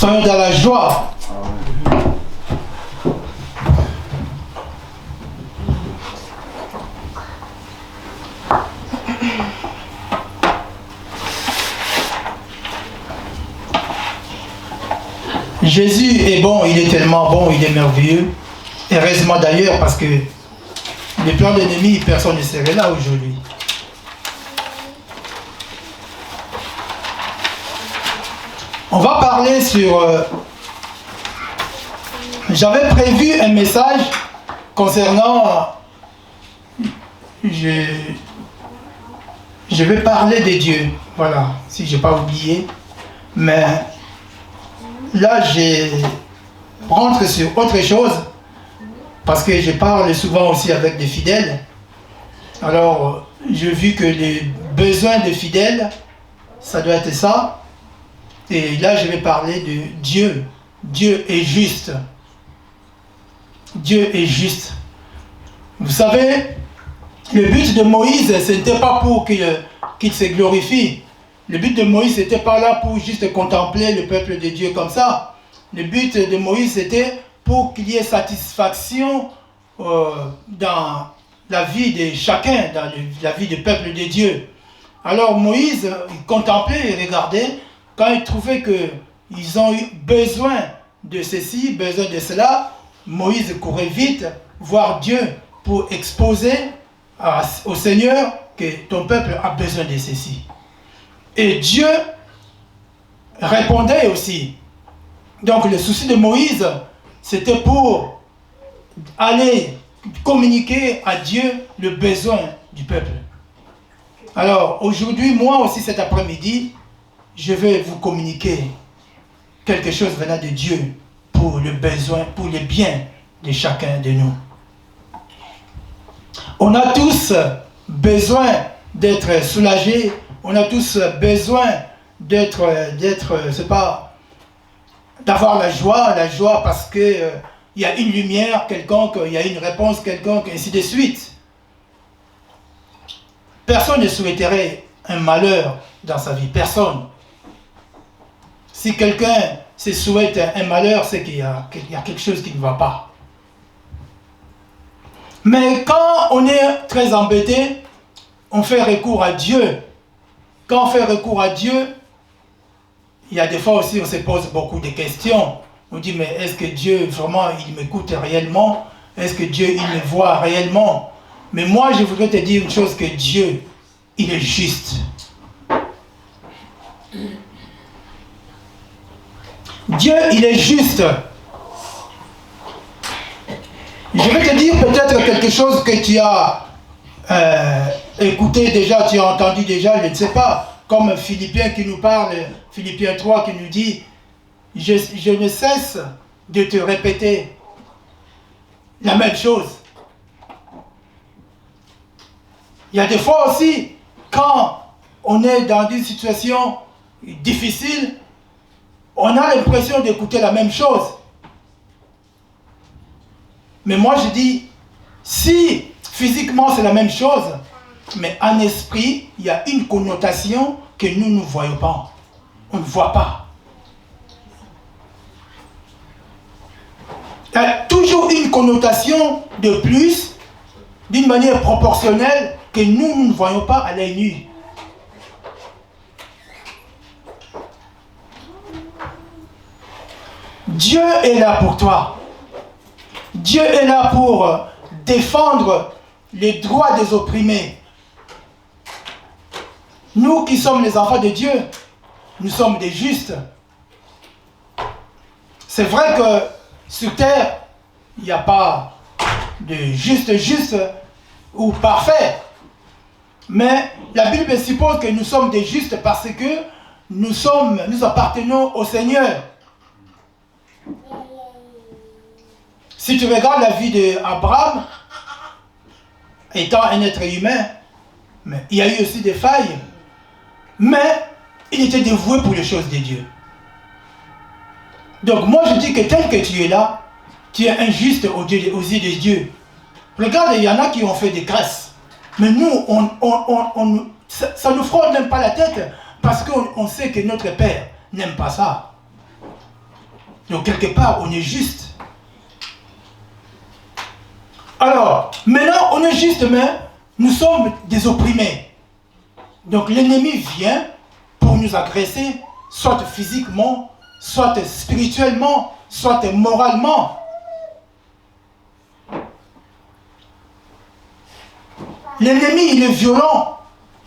Soyons dans la joie. Jésus est bon, il est tellement bon, il est merveilleux. Heureusement d'ailleurs, parce que les plans d'ennemis, personne ne serait là aujourd'hui. On va parler sur... J'avais prévu un message concernant... Je vais parler de Dieu. Voilà, si je n'ai pas oublié. Mais là, je rentre sur autre chose. Parce que je parle souvent aussi avec des fidèles. Alors, j'ai vu que les besoins des fidèles, ça doit être ça. Et là, je vais parler de Dieu. Dieu est juste. Dieu est juste. Vous savez, le but de Moïse, ce n'était pas pour qu'il se glorifie. Le but de Moïse, ce n'était pas là pour juste contempler le peuple de Dieu comme ça. Le but de Moïse, c'était pour qu'il y ait satisfaction dans la vie de chacun, dans la vie du peuple de Dieu. Alors Moïse, il contemplait et regardait. Quand il trouvait qu'ils ont eu besoin de ceci, besoin de cela, Moïse courait vite voir Dieu pour exposer au Seigneur que ton peuple a besoin de ceci. Et Dieu répondait aussi. Donc le souci de Moïse, c'était pour aller communiquer à Dieu le besoin du peuple. Alors aujourd'hui, moi aussi cet après-midi, je vais vous communiquer quelque chose venant de Dieu pour le besoin, pour le bien de chacun de nous. On a tous besoin d'être soulagés, on a tous besoin d'avoir la joie parce que il y a une lumière quelconque, il y a une réponse quelconque, ainsi de suite. Personne ne souhaiterait un malheur dans sa vie, personne. Si quelqu'un se souhaite un malheur, c'est qu'il y a quelque chose qui ne va pas. Mais quand on est très embêté, on fait recours à Dieu. Quand on fait recours à Dieu, il y a des fois aussi, on se pose beaucoup de questions. On dit, mais est-ce que Dieu, vraiment, il m'écoute réellement? Est-ce que Dieu, il me voit réellement? Mais moi, je voudrais te dire une chose, que Dieu, il est juste. Dieu, il est juste. Je vais te dire peut-être quelque chose que tu as écouté déjà, tu as entendu déjà, je ne sais pas. Comme Philippiens qui nous parle, Philippiens 3 qui nous dit, je ne cesse de te répéter la même chose. Il y a des fois aussi, quand on est dans une situation difficile, on a l'impression d'écouter la même chose. Mais moi je dis, si physiquement c'est la même chose, mais en esprit, il y a une connotation que nous ne voyons pas. On ne voit pas. Il y a toujours une connotation de plus, d'une manière proportionnelle, que nous ne voyons pas à l'œil nu. Dieu est là pour toi. Dieu est là pour défendre les droits des opprimés. Nous qui sommes les enfants de Dieu, nous sommes des justes. C'est vrai que sur terre, il n'y a pas de juste ou parfait. Mais la Bible suppose que nous sommes des justes parce que nous appartenons au Seigneur. Si tu regardes la vie d'Abraham, étant un être humain, mais il y a eu aussi des failles, mais il était dévoué pour les choses de Dieu. Donc moi je dis que tel que tu es là, tu es injuste aux yeux de Dieu. Regarde, il y en a qui ont fait des grâces, mais nous, ça ne nous frôle même pas la tête, parce qu'on sait que notre Père n'aime pas ça. Donc quelque part, on est juste. Alors, maintenant, on est juste, mais nous sommes des opprimés. Donc l'ennemi vient pour nous agresser, soit physiquement, soit spirituellement, soit moralement. L'ennemi, il est violent.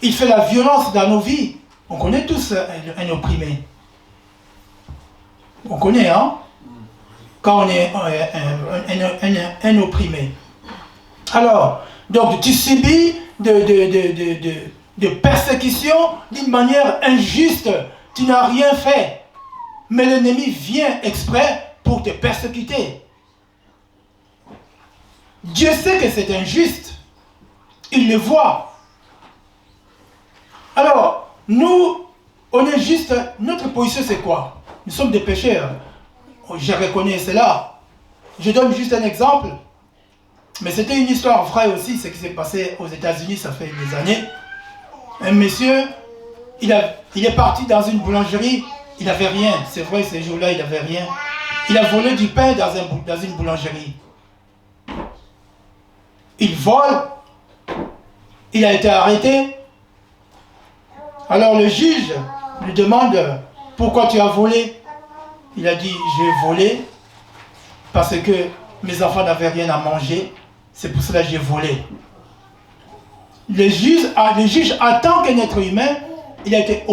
Il fait la violence dans nos vies. On connaît tous un opprimé. On connaît, hein? Quand on est un opprimé. Alors, donc tu subis de persécution d'une manière injuste. Tu n'as rien fait. Mais l'ennemi vient exprès pour te persécuter. Dieu sait que c'est injuste. Il le voit. Alors, nous, on est juste... Notre position, c'est quoi? Nous sommes des pécheurs. Je reconnais cela. Je donne juste un exemple. Mais c'était une histoire vraie aussi, ce qui s'est passé aux États-Unis, ça fait des années. Un monsieur, il est parti dans une boulangerie, il n'avait rien. C'est vrai, ces jours-là, il n'avait rien. Il a volé du pain dans une boulangerie. Il vole. Il a été arrêté. Alors le juge lui demande « Pourquoi tu as volé ?» Il a dit « J'ai volé parce que mes enfants n'avaient rien à manger. C'est pour cela que j'ai volé. » Le juge, en tant qu'un être humain, il a été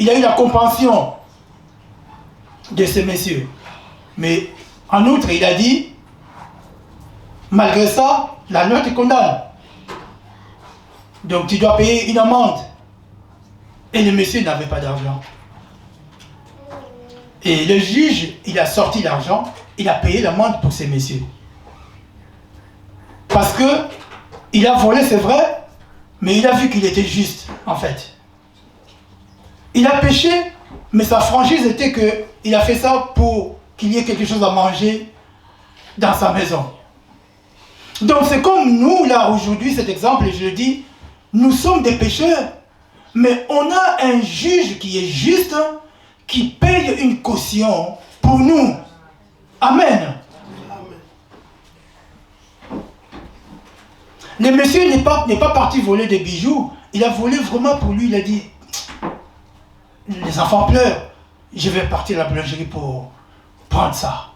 il a eu la compassion de ce monsieur. Mais en outre, il a dit, malgré ça, la loi te condamne. Donc tu dois payer une amende. Et le monsieur n'avait pas d'argent. Et le juge, il a sorti l'argent, il a payé l'amende pour ces messieurs. Parce que il a volé, c'est vrai, mais il a vu qu'il était juste, en fait. Il a péché, mais sa franchise était qu'il a fait ça pour qu'il y ait quelque chose à manger dans sa maison. Donc c'est comme nous, là, aujourd'hui, cet exemple, et je le dis, nous sommes des pécheurs, mais on a un juge qui est juste, qui paye une caution pour nous. Amen. Le monsieur n'est pas parti voler des bijoux. Il a volé vraiment pour lui. Il a dit, les enfants pleurent. Je vais partir à la boulangerie pour prendre ça.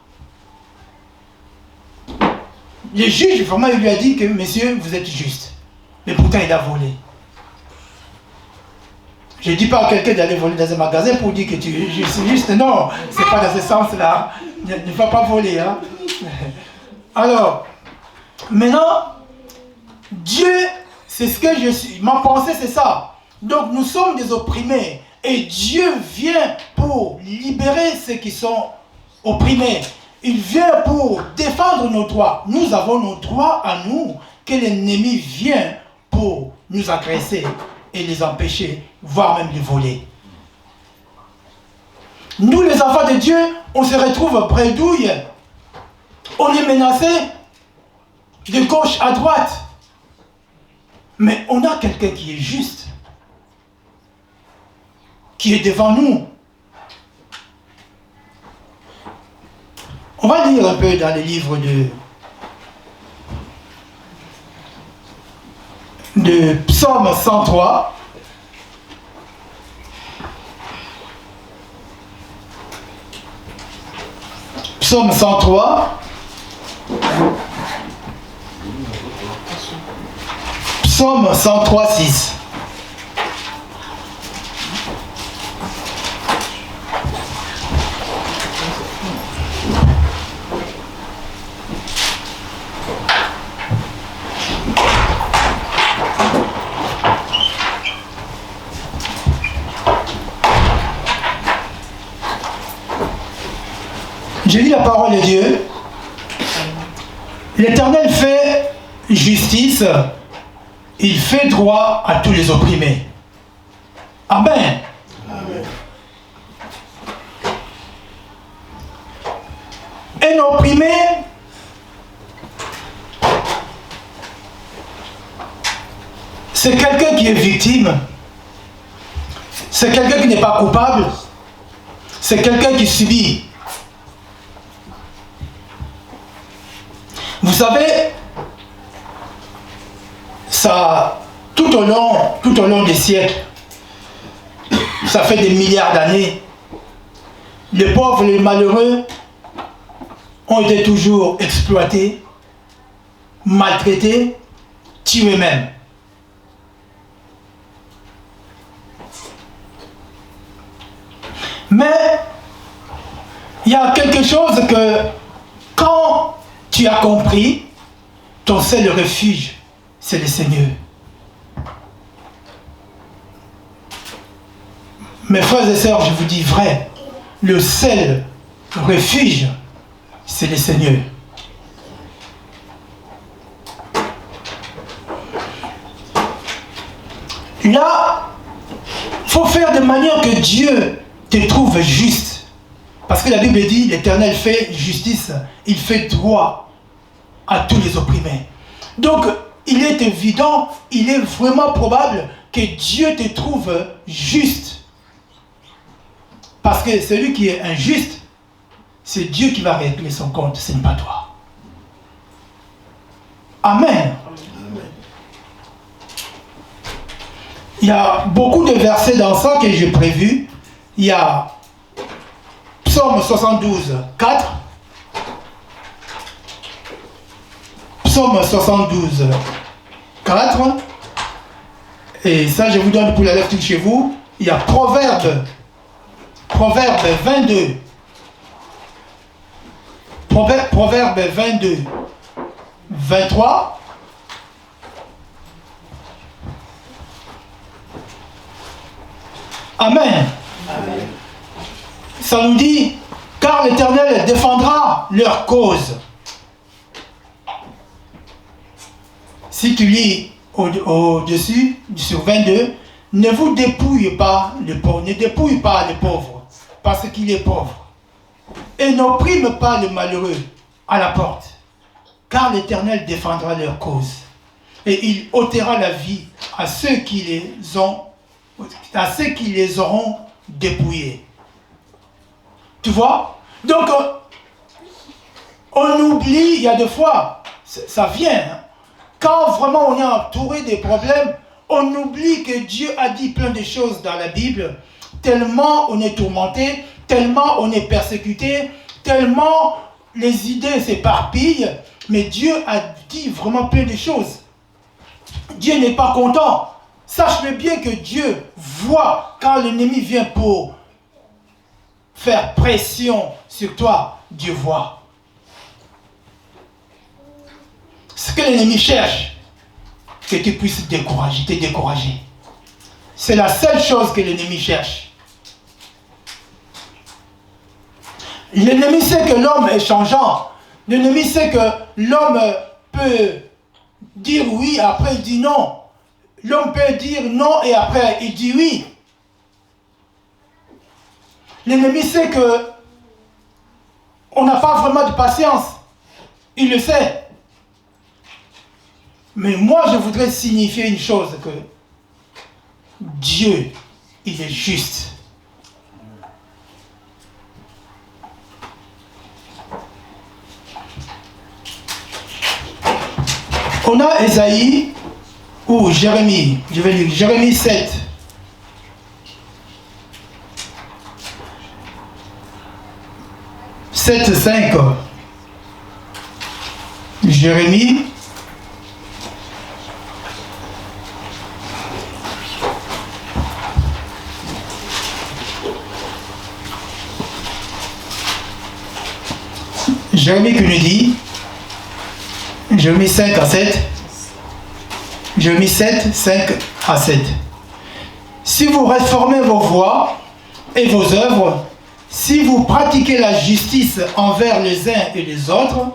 Le juge, vraiment, il lui a dit que, monsieur, vous êtes juste. Mais pourtant, il a volé. Je ne dis pas à quelqu'un d'aller voler dans un magasin pour dire que tu es juste. Non, ce n'est pas dans ce sens-là. Ne va pas voler. Hein. Alors, maintenant, Dieu, c'est ce que je suis. Ma pensée, c'est ça. Donc, nous sommes des opprimés. Et Dieu vient pour libérer ceux qui sont opprimés. Il vient pour défendre nos droits. Nous avons nos droits à nous, que l'ennemi vient pour nous agresser et les empêcher, voire même les voler. Nous, les enfants de Dieu, on se retrouve bredouille. On est menacé de gauche à droite. Mais on a quelqu'un qui est juste, qui est devant nous. On va lire un peu dans les livres de Psaume 103. Psaume 103. Psaume 103, 6. Je lis la parole de Dieu. L'Éternel fait justice. Il fait droit à tous les opprimés. Amen. Amen. Un opprimé, c'est quelqu'un qui est victime. C'est quelqu'un qui n'est pas coupable. c'est quelqu'un qui subit. Vous savez, ça, tout au long des siècles, ça fait des milliards d'années, les pauvres, les malheureux ont été toujours exploités, maltraités, tués même. Mais il y a quelque chose que quand tu as compris, ton seul refuge, c'est le Seigneur. Mes frères et sœurs, je vous dis vrai, le seul refuge, c'est le Seigneur. Là, il faut faire de manière que Dieu te trouve juste. Parce que la Bible dit, l'Éternel fait justice, il fait droit à tous les opprimés. Donc, il est évident, il est vraiment probable que Dieu te trouve juste. Parce que celui qui est injuste, c'est Dieu qui va régler son compte, ce n'est pas toi. Amen. Il y a beaucoup de versets dans ça que j'ai prévus. Il y a Psaume 72, 4. Psaume 72, 4. Et ça, je vous donne pour la lecture chez vous. Il y a Proverbe 22. Proverbe 22, 23. Amen. Amen. Ça nous dit, car l'Éternel défendra leur cause. Si tu lis au-dessus, sur 22, ne vous dépouille pas le pauvre, ne dépouille pas le pauvre, parce qu'il est pauvre. Et n'opprime pas le malheureux à la porte, car l'Éternel défendra leur cause. Et il ôtera la vie à ceux qui les auront dépouillés. Tu vois? Donc, on oublie, il y a des fois, ça vient, hein. Quand vraiment on est entouré des problèmes, on oublie que Dieu a dit plein de choses dans la Bible, tellement on est tourmenté, tellement on est persécuté, tellement les idées s'éparpillent, mais Dieu a dit vraiment plein de choses. Dieu n'est pas content. Sache-le bien que Dieu voit quand l'ennemi vient pour faire pression sur toi, Dieu voit. Ce que l'ennemi cherche, que tu puisses te décourager. C'est la seule chose que l'ennemi cherche. L'ennemi sait que l'homme est changeant. L'ennemi sait que l'homme peut dire oui, après il dit non. L'homme peut dire non et après il dit oui. L'ennemi sait que on n'a pas vraiment de patience. Il le sait. Mais moi, je voudrais signifier une chose, que Dieu, il est juste. On a Ésaïe ou Jérémie, je vais lire Jérémie 7. « 7,5 » Jérémie. Jérémie qui nous dit, Jérémie 5 à 7, Jérémie 7, 5 à 7. Si vous réformez vos voies et vos œuvres, si vous pratiquez la justice envers les uns et les autres,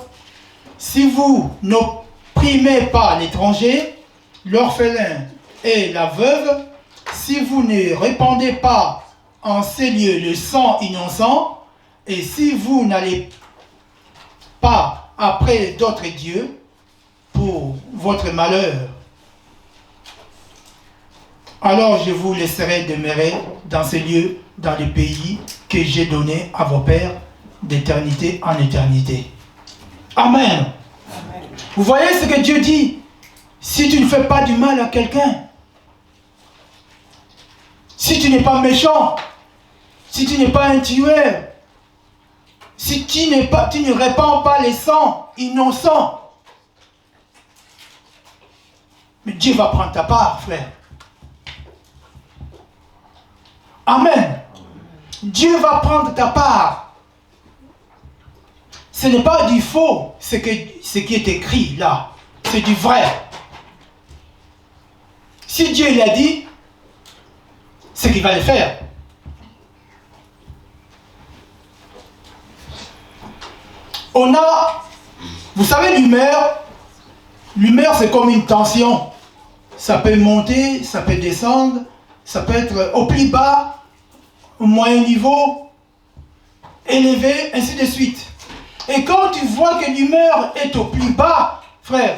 si vous n'opprimez pas l'étranger, l'orphelin et la veuve, si vous ne répandez pas en ces lieux le sang innocent, et si vous n'allez pas après d'autres dieux pour votre malheur, alors je vous laisserai demeurer dans ces lieux, dans les pays que j'ai donnés à vos pères d'éternité en éternité. Amen. Amen. Vous voyez ce que Dieu dit? Si tu ne fais pas du mal à quelqu'un, si tu n'es pas méchant, si tu n'es pas un tueur, si tu ne répands pas les sangs innocents, mais Dieu va prendre ta part, frère. Amen. Dieu va prendre ta part. Ce n'est pas du faux, ce qui est écrit là. C'est du vrai. Si Dieu l'a dit, c'est qu'il va le faire. On a, vous savez, l'humeur c'est comme une tension. Ça peut monter, ça peut descendre, ça peut être au plus bas, au moyen niveau, élevé, ainsi de suite. Et quand tu vois que l'humeur est au plus bas, frère,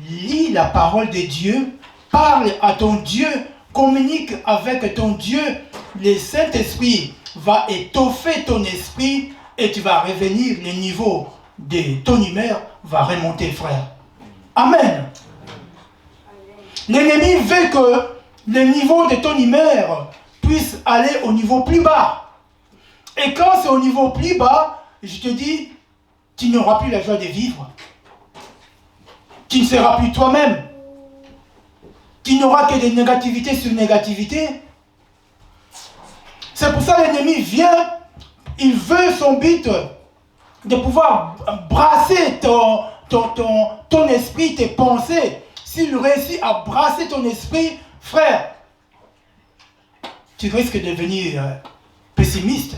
lis la parole de Dieu, parle à ton Dieu, communique avec ton Dieu. Le Saint-Esprit va étoffer ton esprit et tu vas revenir, le niveau de ton humeur va remonter, frère. Amen. L'ennemi veut que le niveau de ton humeur puisse aller au niveau plus bas. Et quand c'est au niveau plus bas, je te dis, tu n'auras plus la joie de vivre. Tu ne seras plus toi-même. Tu n'auras que des négativités sur négativité. C'est pour ça que l'ennemi vient, il veut son but de pouvoir brasser ton esprit, tes pensées. S'il réussit à brasser ton esprit, frère, tu risques de devenir pessimiste.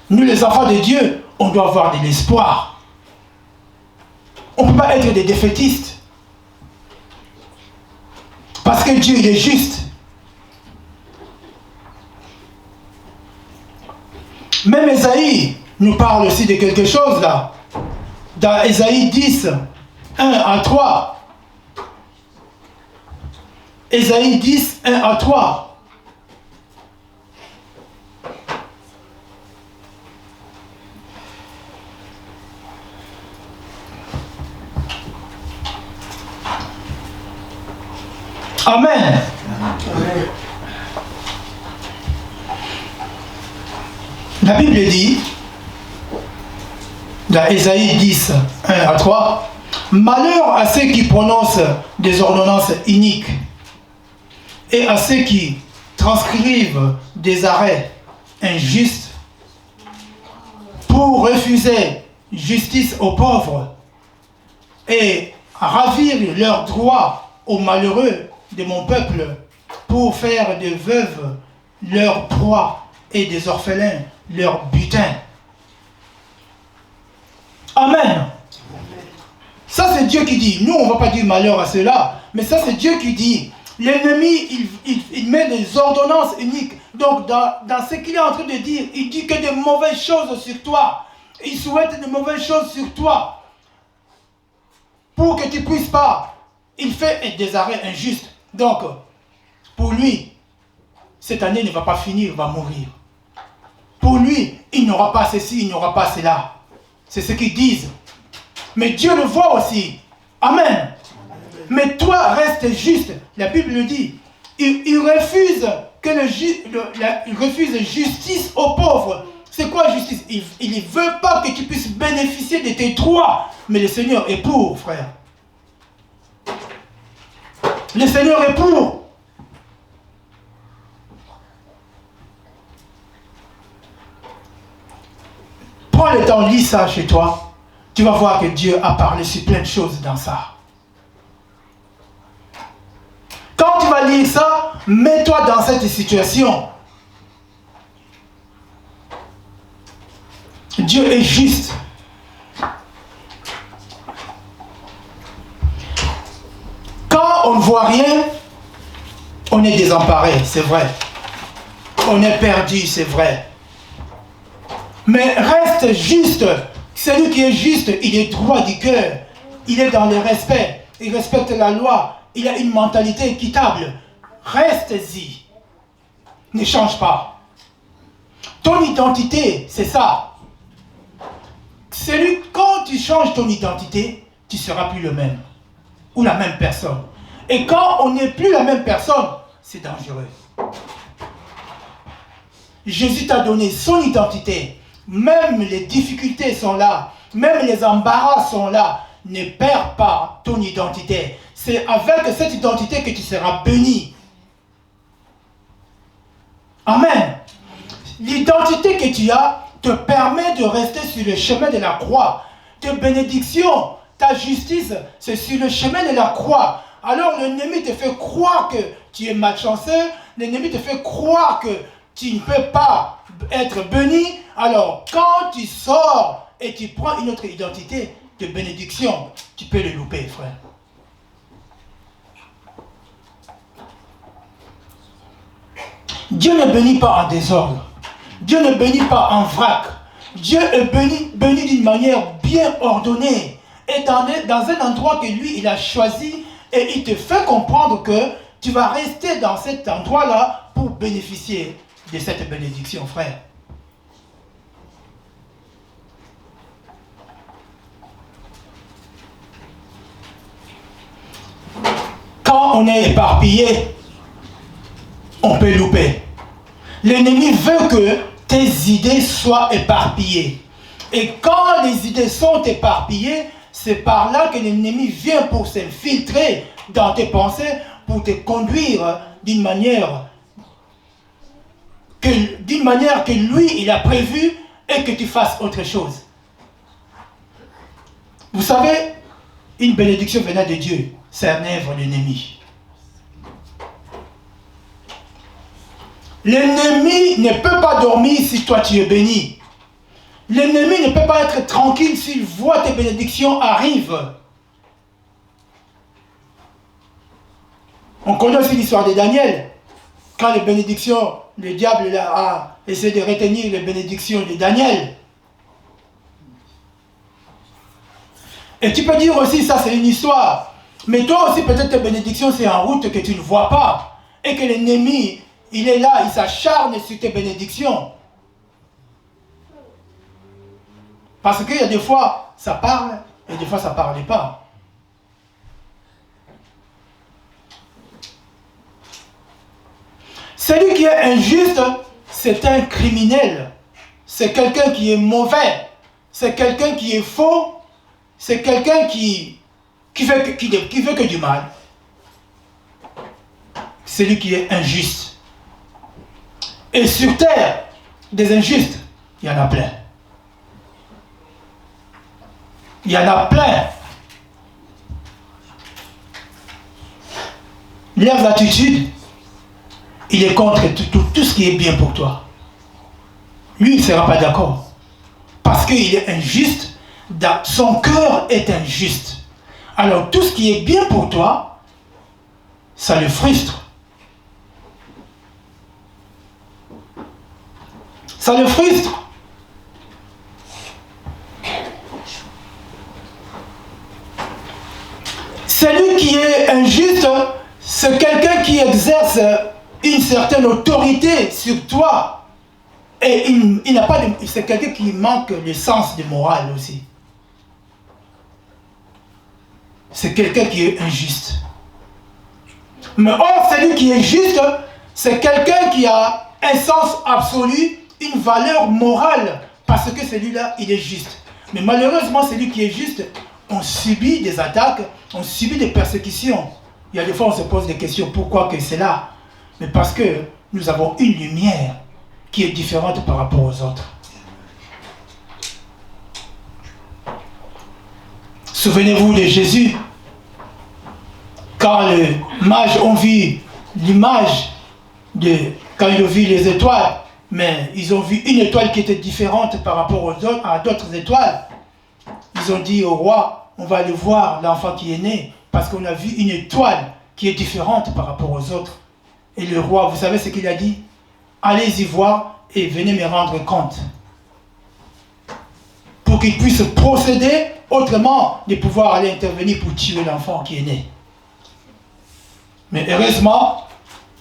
Nous, les enfants de Dieu, on doit avoir de l'espoir. On ne peut pas être des défaitistes. Parce que Dieu, il est juste. Même Ésaïe nous parle aussi de quelque chose là. Dans Ésaïe 10, 1 à 3. Ésaïe 10, 1 à 3. Amen. Amen. La Bible dit, dans Ésaïe 10, 1 à 3, « Malheur à ceux qui prononcent des ordonnances iniques et à ceux qui transcrivent des arrêts injustes pour refuser justice aux pauvres et ravir leurs droits aux malheureux de mon peuple pour faire des veuves leur proie et des orphelins leur butin. » Amen. Ça c'est Dieu qui dit. Nous on ne va pas dire malheur à ceux-là, mais ça c'est Dieu qui dit. L'ennemi il met des ordonnances uniques. Donc dans ce qu'il est en train de dire, il dit que de mauvaises choses sur toi. Il souhaite de mauvaises choses sur toi pour que tu ne puisses pas. Il fait des arrêts injustes. Donc, pour lui, cette année ne va pas finir, il va mourir. Pour lui, il n'aura pas ceci, il n'aura pas cela. C'est ce qu'ils disent. Mais Dieu le voit aussi. Amen. Mais toi, reste juste. La Bible le dit. Il refuse il refuse justice aux pauvres. C'est quoi justice? Il ne veut pas que tu puisses bénéficier de tes droits. Mais le Seigneur est pour, frère. Le Seigneur est pour. Prends le temps, lis ça chez toi. Tu vas voir que Dieu a parlé sur plein de choses dans ça. Quand tu vas lire ça, mets-toi dans cette situation. Dieu est juste. Quand on ne voit rien, on est désemparé, c'est vrai. On est perdu, c'est vrai. Mais reste juste. Celui qui est juste, il est droit du cœur. Il est dans le respect. Il respecte la loi. il a une mentalité équitable. Reste-y. Ne change pas. Ton identité, c'est ça. Quand tu changes ton identité, tu ne seras plus le même. Ou la même personne. Et quand on n'est plus la même personne, c'est dangereux. Jésus t'a donné son identité. Même les difficultés sont là. Même les embarras sont là. Ne perds pas ton identité. C'est avec cette identité que tu seras béni. Amen. L'identité que tu as te permet de rester sur le chemin de la croix. Tes bénédictions, ta justice, c'est sur le chemin de la croix. Alors l'ennemi te fait croire que tu es malchanceux. L'ennemi te fait croire que tu ne peux pas être béni. Alors quand tu sors et tu prends une autre identité de bénédiction, tu peux le louper, frère. Dieu ne bénit pas en désordre. Dieu ne bénit pas en vrac. Dieu est béni d'une manière bien ordonnée. Et dans un endroit que lui, il a choisi. Et il te fait comprendre que tu vas rester dans cet endroit-là pour bénéficier de cette bénédiction, frère. Quand on est éparpillé, on peut louper. L'ennemi veut que tes idées soient éparpillées. Et quand les idées sont éparpillées, c'est par là que l'ennemi vient pour s'infiltrer dans tes pensées, pour te conduire d'une manière que lui, il a prévu et que tu fasses autre chose. Vous savez, une bénédiction venant de Dieu, ça enlève l'ennemi. L'ennemi ne peut pas dormir si toi tu es béni. L'ennemi ne peut pas être tranquille s'il voit tes bénédictions arrivent. On connaît aussi l'histoire de Daniel. Quand les bénédictions, le diable a essayé de retenir les bénédictions de Daniel. Et tu peux dire aussi, ça c'est une histoire. Mais toi aussi, peut-être tes bénédictions, c'est en route que tu ne vois pas. Et que l'ennemi, il est là, il s'acharne sur tes bénédictions. Parce qu'il y a des fois, ça parle, et des fois, ça ne parle pas. Celui qui est injuste, c'est un criminel. C'est quelqu'un qui est mauvais. C'est quelqu'un qui est faux. C'est quelqu'un qui veut que du mal. Celui qui est injuste. Et sur terre, des injustes, il y en a plein. Il y en a plein. Leurs attitudes, il est contre tout ce qui est bien pour toi. Lui, il ne sera pas d'accord. Parce qu'il est injuste, son cœur est injuste. Alors tout ce qui est bien pour toi, ça le frustre. Ça le frustre. Celui qui est injuste, c'est quelqu'un qui exerce une certaine autorité sur toi. Et il n'a pas c'est quelqu'un qui manque le sens de morale aussi. C'est quelqu'un qui est injuste. Mais or, celui qui est juste, c'est quelqu'un qui a un sens absolu, une valeur morale, parce que celui-là, il est juste. Mais malheureusement, celui qui est juste, on subit des attaques, on subit des persécutions. Il y a des fois, on se pose des questions, pourquoi que c'est là? Mais parce que nous avons une lumière qui est différente par rapport aux autres. Souvenez-vous de Jésus. Quand les mages ont vu l'image quand ils ont vu les étoiles, mais ils ont vu une étoile qui était différente par rapport à d'autres étoiles. Ils ont dit au roi, on va aller voir l'enfant qui est né, parce qu'on a vu une étoile qui est différente par rapport aux autres. Et le roi, vous savez ce qu'il a dit? Allez-y voir et venez me rendre compte. Pour qu'il puisse procéder autrement de pouvoir aller intervenir pour tuer l'enfant qui est né. Mais heureusement,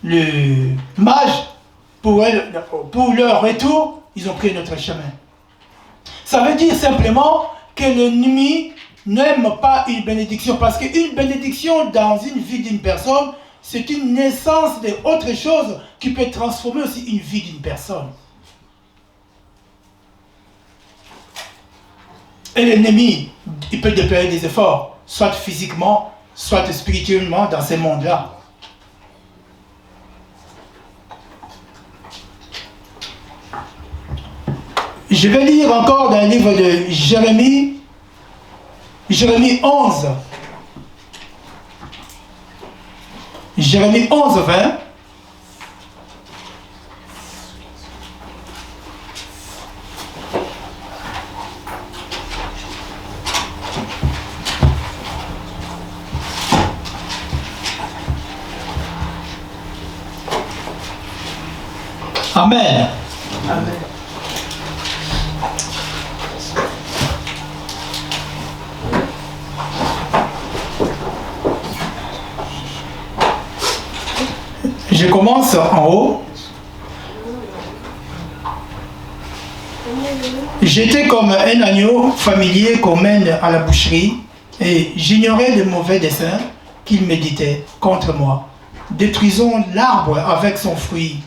le mage, pour leur retour, ils ont pris notre chemin. Ça veut dire simplement que l'ennemi n'aime pas une bénédiction, parce qu'une bénédiction dans une vie d'une personne, c'est une naissance d'autre chose qui peut transformer aussi une vie d'une personne. Et l'ennemi, il peut déployer des efforts, soit physiquement, soit spirituellement dans ces mondes-là. Je vais lire encore dans le livre de Jérémie 11. Jérémie 11, 20. Amen. Amen. Je commence en haut. J'étais comme un agneau familier qu'on mène à la boucherie et j'ignorais le mauvais dessein qu'il méditait contre moi. Détruisons l'arbre avec son fruit,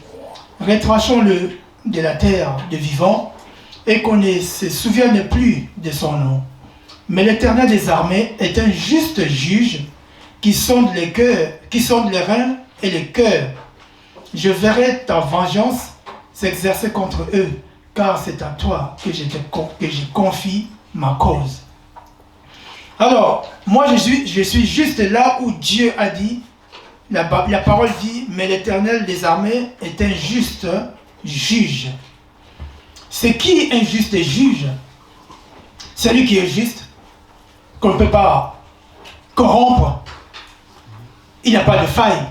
retranchons-le de la terre de vivant et qu'on ne se souvienne plus de son nom. Mais l'Éternel des armées est un juste juge qui sonde les cœurs, qui sonde les reins et les cœurs. Je verrai ta vengeance s'exercer contre eux, car c'est à toi que je confie ma cause. Alors, moi je suis juste là où Dieu a dit, la parole dit, mais l'Éternel des armées est un juste juge. C'est qui un juste juge? Celui qui est juste, qu'on ne peut pas corrompre. Il n'y a pas de faille.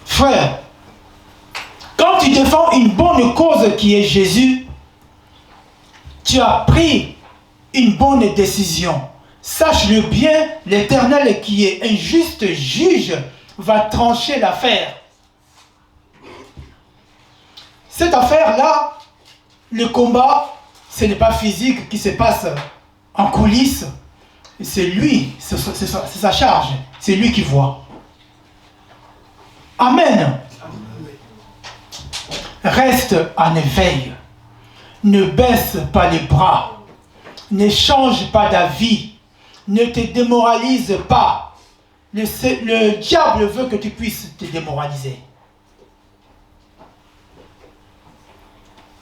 Frère, quand tu défends une bonne cause qui est Jésus, tu as pris une bonne décision. Sache-le bien, l'Éternel qui est un juste juge va trancher l'affaire. Cette affaire-là, le combat, ce n'est pas physique qui se passe en coulisses. C'est lui, c'est sa charge. C'est lui qui voit. Amen. Reste en éveil. Ne baisse pas les bras. Ne change pas d'avis. Ne te démoralise pas. Le diable veut que tu puisses te démoraliser.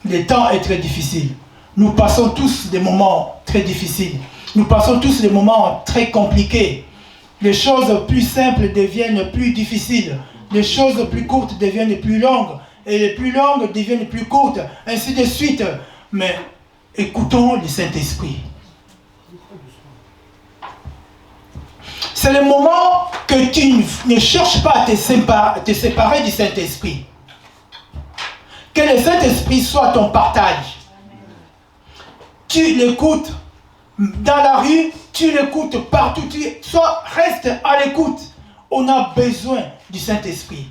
Le temps est très difficile. Nous passons tous des moments très difficiles. Nous passons tous des moments très compliqués. Les choses plus simples deviennent plus difficiles. Les choses plus courtes deviennent plus longues. Et les plus longues deviennent plus courtes. Ainsi de suite. Mais écoutons le Saint-Esprit. C'est le moment que tu ne cherches pas à te séparer du Saint-Esprit. Que le Saint-Esprit soit ton partage. Tu l'écoutes dans la rue, tu l'écoutes partout. Reste à l'écoute. On a besoin du Saint-Esprit.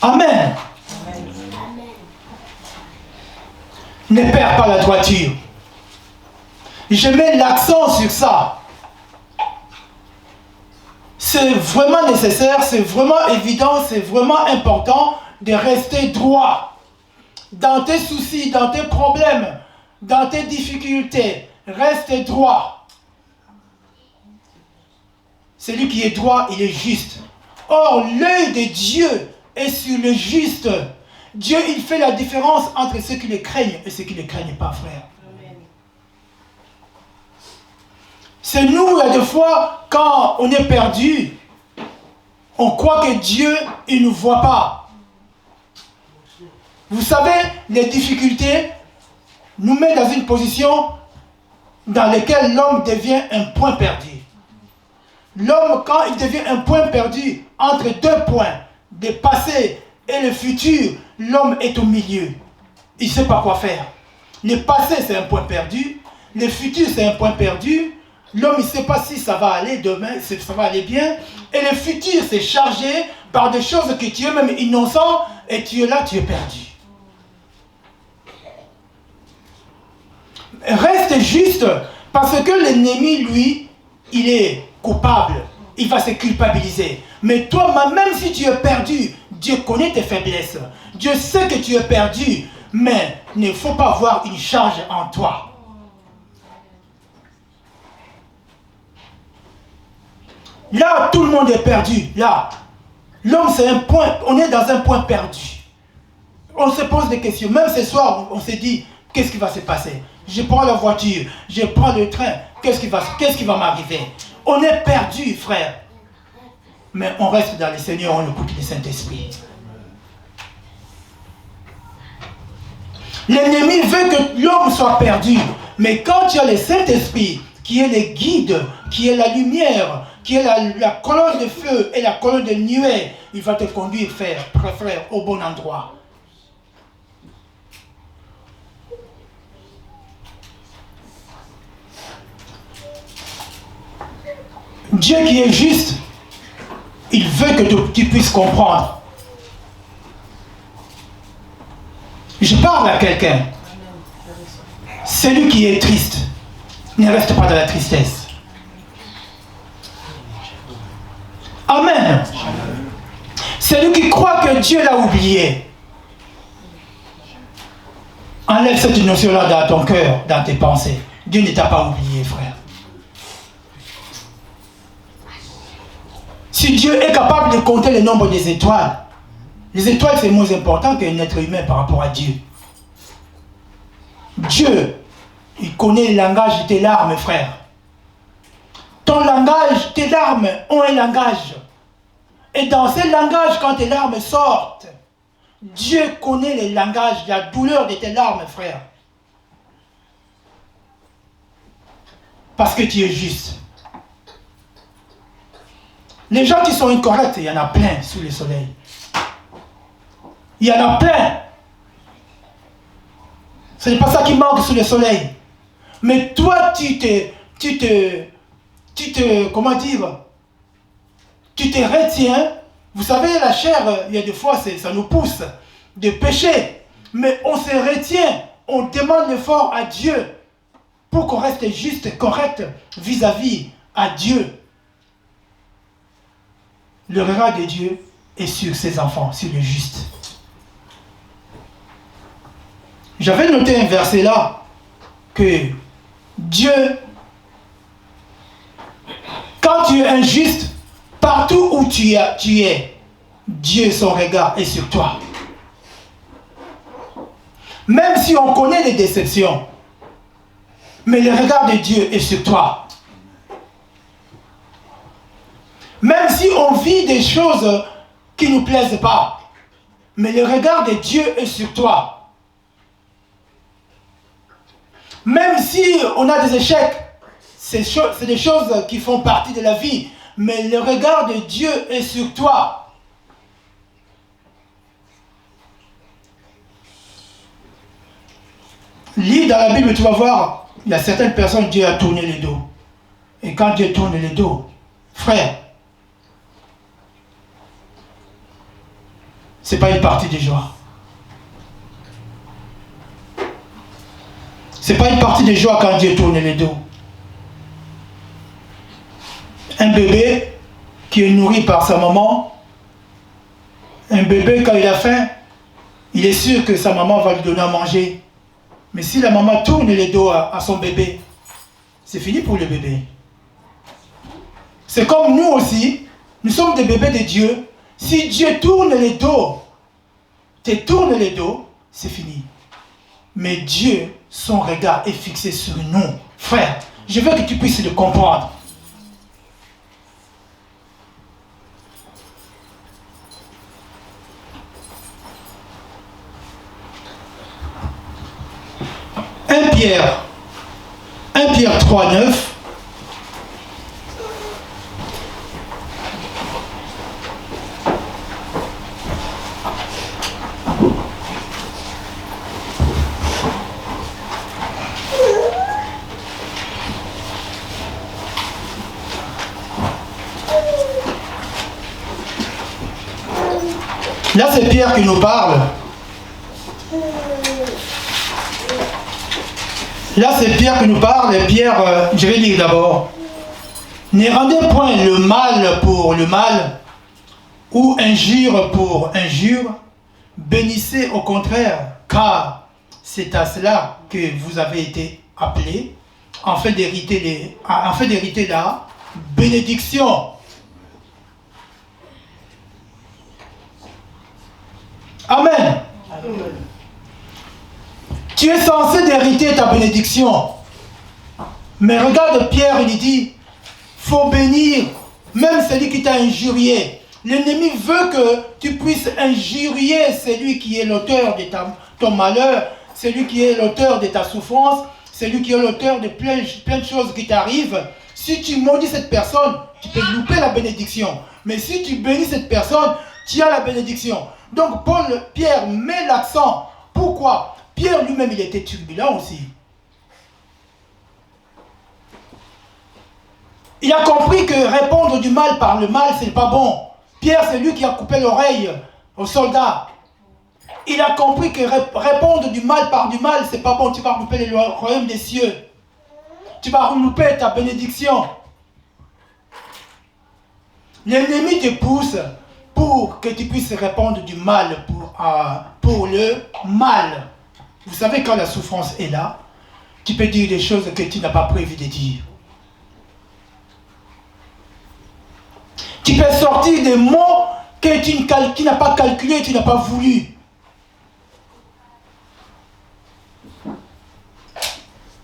Amen. Ne perds pas la droiture. Je mets l'accent sur ça. C'est vraiment nécessaire, c'est vraiment évident, c'est vraiment important de rester droit. Dans tes soucis, dans tes problèmes, dans tes difficultés, reste droit. Celui qui est droit, il est juste. Or, l'œil de Dieu est sur le juste. Dieu, il fait la différence entre ceux qui le craignent et ceux qui ne le craignent pas, frère. C'est nous, il y a des fois, quand on est perdu, on croit que Dieu, il ne nous voit pas. Vous savez, les difficultés nous mettent dans une position dans laquelle l'homme devient un point perdu. L'homme, quand il devient un point perdu entre deux points, le passé et le futur, l'homme est au milieu. Il ne sait pas quoi faire. Le passé, c'est un point perdu. Le futur, c'est un point perdu. L'homme, il ne sait pas si ça va aller demain, si ça va aller bien. Et le futur, c'est chargé par des choses que tu es même innocent et tu es là, tu es perdu. Reste juste parce que l'ennemi, lui, il est coupable. Il va se culpabiliser. Mais toi, même si tu es perdu, Dieu connaît tes faiblesses. Dieu sait que tu es perdu. Mais il ne faut pas avoir une charge en toi. Là, tout le monde est perdu. Là, l'homme, c'est un point. On est dans un point perdu. On se pose des questions. Même ce soir, on se dit, qu'est-ce qui va se passer? Je prends la voiture, je prends le train. Qu'est-ce qui va m'arriver? On est perdu, frère. Mais on reste dans le Seigneur, on écoute le Saint-Esprit. L'ennemi veut que l'homme soit perdu. Mais quand tu as le Saint-Esprit, qui est le guide, qui est la lumière, qui est la colonne de feu et la colonne de nuée, il va te conduire, frère, au bon endroit. Dieu qui est juste, il veut que tu puisses comprendre. Je parle à quelqu'un. Celui qui est triste ne reste pas dans la tristesse. Amen. Celui qui croit que Dieu l'a oublié, enlève cette notion-là dans ton cœur, dans tes pensées. Dieu ne t'a pas oublié, frère. Si Dieu est capable de compter le nombre des étoiles, les étoiles c'est moins important qu'un être humain par rapport à Dieu. Dieu, il connaît le langage de tes larmes, frère. Ton langage, tes larmes ont un langage. Et dans ce langage, quand tes larmes sortent, Dieu connaît le langage, la douleur de tes larmes, frère. Parce que tu es juste. Les gens qui sont incorrects, il y en a plein sous le soleil. Il y en a plein. Ce n'est pas ça qui manque sous le soleil. Mais toi, comment dire, tu te retiens. Vous savez, la chair, il y a des fois, ça nous pousse de pécher. Mais on se retient. On demande l'effort à Dieu pour qu'on reste juste, correct vis-à-vis à Dieu. Le regard de Dieu est sur ses enfants, sur les justes. J'avais noté un verset là, que Dieu, quand tu es injuste, partout où tu es, Dieu, son regard est sur toi. Même si on connaît les déceptions, mais le regard de Dieu est sur toi. Même si on vit des choses qui ne nous plaisent pas, mais le regard de Dieu est sur toi. Même si on a des échecs, c'est des choses qui font partie de la vie, mais le regard de Dieu est sur toi. Lis dans la Bible, tu vas voir, il y a certaines personnes, Dieu a tourné le dos. Et quand Dieu tourne le dos, frère, ce n'est pas une partie de joie. Ce n'est pas une partie de joie quand Dieu tourne le dos. Un bébé qui est nourri par sa maman, un bébé quand il a faim, il est sûr que sa maman va lui donner à manger. Mais si la maman tourne le dos à son bébé, c'est fini pour le bébé. C'est comme nous aussi, nous sommes des bébés de Dieu. Si Dieu tourne le dos, c'est fini. Mais Dieu, son regard est fixé sur nous. Frère, je veux que tu puisses le comprendre. Un Pierre 3, 9. Là, c'est Pierre qui nous parle. Là, c'est Pierre qui nous parle. Et Pierre, je vais lire d'abord. Ne rendez point le mal pour le mal, ou injure pour injure. Bénissez au contraire, car c'est à cela que vous avez été appelés, afin d'hériter la bénédiction. Amen. Amen. Tu es censé hériter ta bénédiction. Mais regarde Pierre, il dit, faut bénir même celui qui t'a injurié. L'ennemi veut que tu puisses injurier celui qui est l'auteur de ton malheur, celui qui est l'auteur de ta souffrance, celui qui est l'auteur de plein de choses qui t'arrivent. Si tu maudis cette personne, tu peux louper la bénédiction. Mais si tu bénis cette personne, tu as la bénédiction. Donc Pierre met l'accent. Pourquoi? Pierre lui-même, il était turbulent aussi. Il a compris que répondre du mal par le mal, ce n'est pas bon. Pierre, c'est lui qui a coupé l'oreille aux soldats. Il a compris que répondre du mal par du mal, c'est pas bon. Tu vas louper le royaume des cieux. Tu vas louper ta bénédiction. L'ennemi te pousse pour que tu puisses répondre du mal pour le mal. Vous savez, quand la souffrance est là, tu peux dire des choses que tu n'as pas prévu de dire. Tu peux sortir des mots que tu n'as pas calculé, tu n'as pas voulu.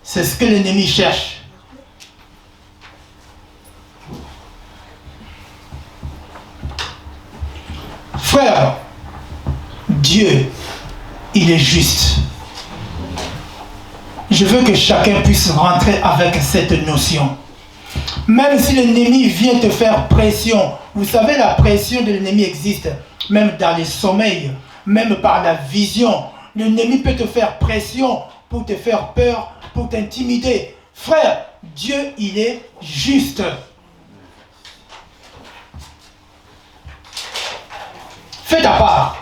C'est ce que l'ennemi cherche. Frère, Dieu, il est juste. Je veux que chacun puisse rentrer avec cette notion. Même si l'ennemi vient te faire pression, vous savez, la pression de l'ennemi existe, même dans les sommeils, même par la vision. L'ennemi peut te faire pression pour te faire peur, pour t'intimider. Frère, Dieu, il est juste. Fais ta part.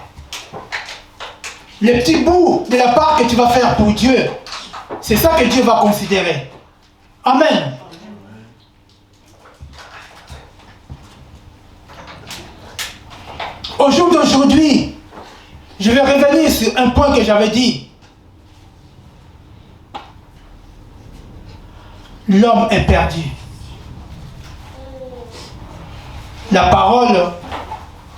Les petits bouts de la part que tu vas faire pour Dieu, c'est ça que Dieu va considérer. Amen. Au jour d'aujourd'hui, je vais revenir sur un point que j'avais dit. L'homme est perdu. La parole,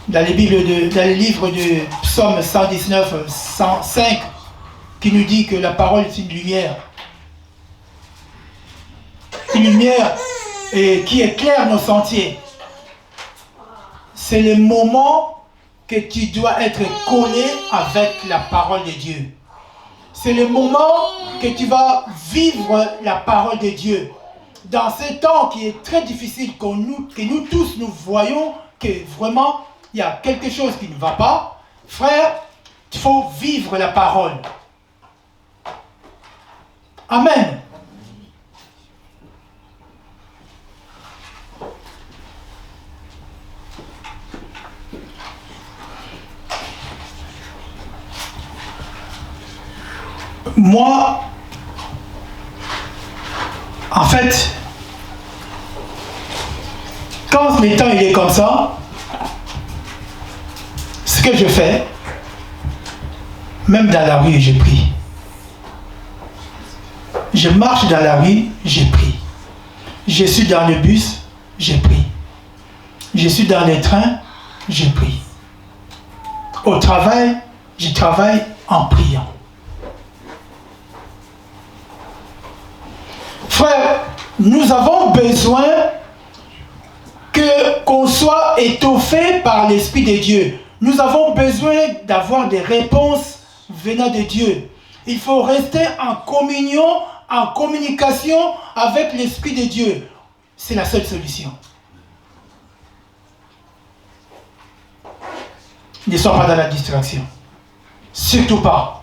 dans les livres de Psaume 119, 105, qui nous dit que la parole est une lumière. Une lumière qui éclaire nos sentiers. C'est le moment que tu dois être collé avec la parole de Dieu. C'est le moment que tu vas vivre la parole de Dieu. Dans ce temps qui est très difficile, que nous tous nous voyons que vraiment il y a quelque chose qui ne va pas, frère, il faut vivre la parole. Amen. Moi, en fait, quand le temps il est comme ça, ce que je fais, même dans la rue, je prie. Je marche dans la rue, je prie. Je suis dans le bus, je prie. Je suis dans les trains, je prie. Au travail, je travaille en priant. Frère, nous avons besoin qu'on soit étoffé par l'Esprit de Dieu. Nous avons besoin d'avoir des réponses venant de Dieu. Il faut rester en communion, en communication avec l'Esprit de Dieu. C'est la seule solution. Ne sois pas dans la distraction. Surtout pas.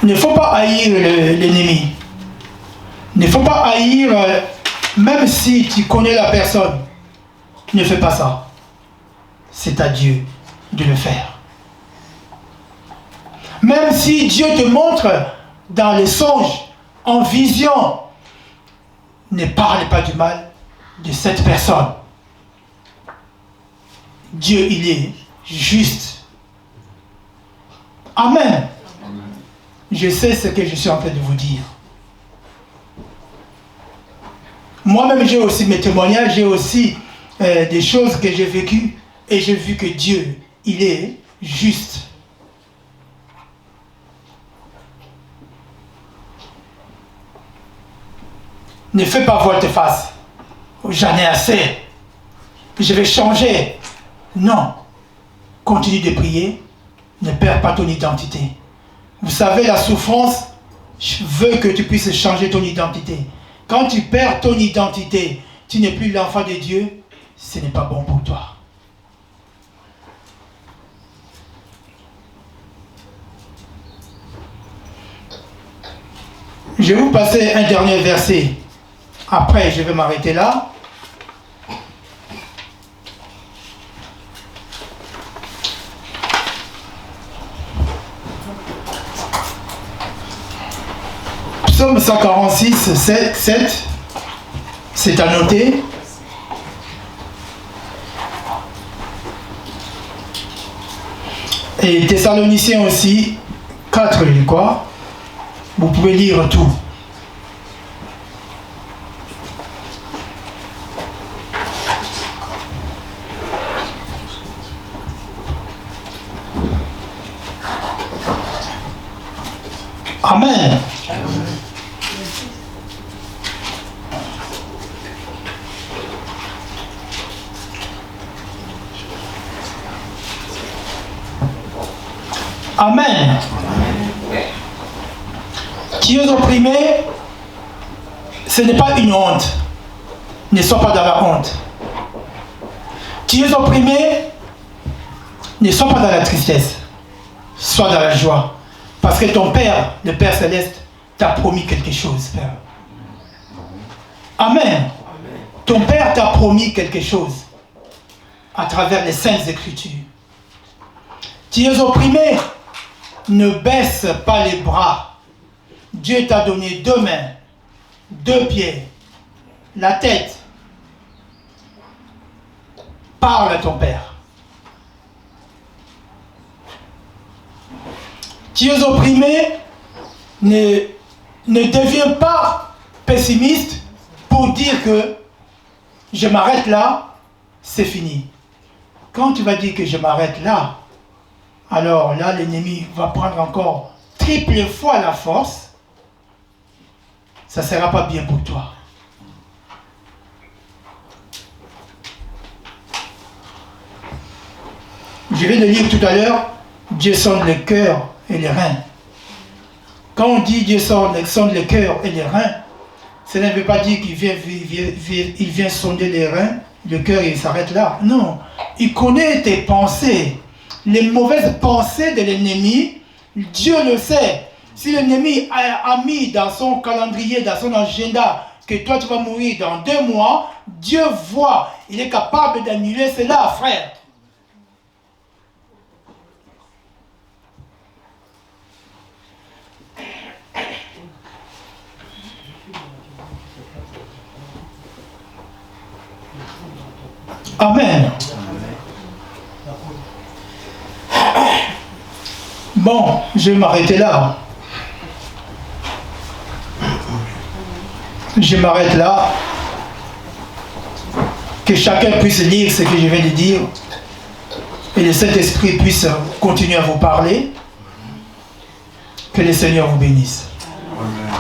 Il ne faut pas haïr l'ennemi. Il ne faut pas haïr, même si tu connais la personne. Ne fais pas ça. C'est à Dieu de le faire. Même si Dieu te montre dans les songes, en vision, ne parle pas du mal de cette personne. Dieu, il est juste. Amen. Je sais ce que je suis en train de vous dire. Moi-même, j'ai aussi mes témoignages, j'ai aussi des choses que j'ai vécues et j'ai vu que Dieu, il est juste. Ne fais pas volte-face. J'en ai assez. Je vais changer. Non. Continue de prier. Ne perds pas ton identité. Vous savez, la souffrance veut que tu puisses changer ton identité. Quand tu perds ton identité, tu n'es plus l'enfant de Dieu, ce n'est pas bon pour toi. Je vais vous passer un dernier verset. Après, je vais m'arrêter là. Psaume 146, 7, c'est à noter. Et Thessaloniciens aussi, 4, je crois. Vous pouvez lire tout. Amen. Amen. Qui est opprimé, ce n'est pas une honte. Ne sois pas dans la honte. Qui est opprimé, ne sois pas dans la tristesse. Sois dans la joie. Parce que ton Père, le Père Céleste, t'a promis quelque chose, Père. Amen. Ton Père t'a promis quelque chose à travers les Saintes Écritures. Tu es opprimé, ne baisse pas les bras. Dieu t'a donné 2 mains, 2 pieds, la tête. Parle à ton Père. Tu es opprimé, ne deviens pas pessimiste pour dire que je m'arrête là, c'est fini. Quand tu vas dire que je m'arrête là, alors là l'ennemi va prendre encore triple fois la force. Ça ne sera pas bien pour toi. Je viens de lire tout à l'heure, Dieu sonde le cœur et les reins. Quand on dit Dieu sonde le cœur et les reins, ça ne veut pas dire qu'il vient sonder les reins, le cœur il s'arrête là. Non, il connaît tes pensées. Les mauvaises pensées de l'ennemi, Dieu le sait. Si l'ennemi a mis dans son calendrier, dans son agenda, que toi tu vas mourir dans 2 mois, Dieu voit, il est capable d'annuler cela, frère. Amen. Bon, je vais m'arrêter là. Je m'arrête là. Que chacun puisse lire ce que je viens de dire. Et le Saint-Esprit puisse continuer à vous parler. Que le Seigneur vous bénisse. Amen.